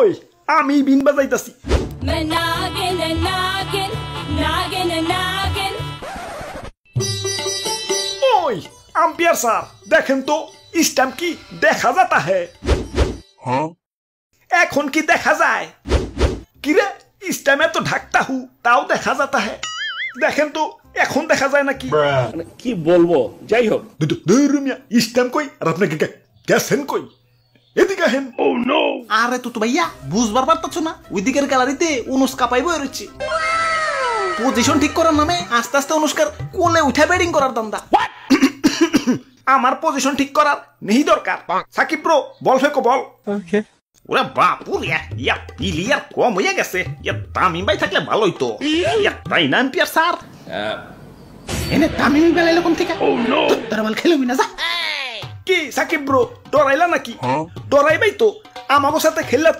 ওই আমি বিন বাজাইতাছি। ওই আম্পিয়ার স্যার দেখেন তো স্ট্যাম্প কি দেখা যাতা হে? এখন কি দেখা যায়? কিরে স্ট্যাম্পে তো ঢাকতা হু তাও দেখা যাতা হে, দেখেন তো এখন দেখা যায় নাকি? কি বলবো, যাই হোক। স্ট্যাম্প কই আর আপনি গেছেন কই? এদিকে হেন। আরে তো ভাইয়া বুঝবার পারতাছো না, ওই দিকের গ্যালারিতে অনুষ্কা পাইবো রয়েছে। পজিশন ঠিক করার নামে আস্তে আস্তে অনুষ্কার কোলে উঠে ব্যাটিং করার দান্দা। আমার পজিশন ঠিক করার নেই দরকার। সাকিব ব্রো বল ফেকো বল। ওরে বাপুরে ইয়া প্লেয়ার কম হয়ে গেছে। ইয়া তামিম ভাই থাকলে ভালোই তো। ইয়া তাই না আম্পিয়ার স্যার? এনে তামিম বেলা এরকম থেকে তোরা বল খেলবি না যা। কি সাকিব ব্রো ডরাইলা নাকি? ডরাইবাই তো, আমাগো সাথে খেললে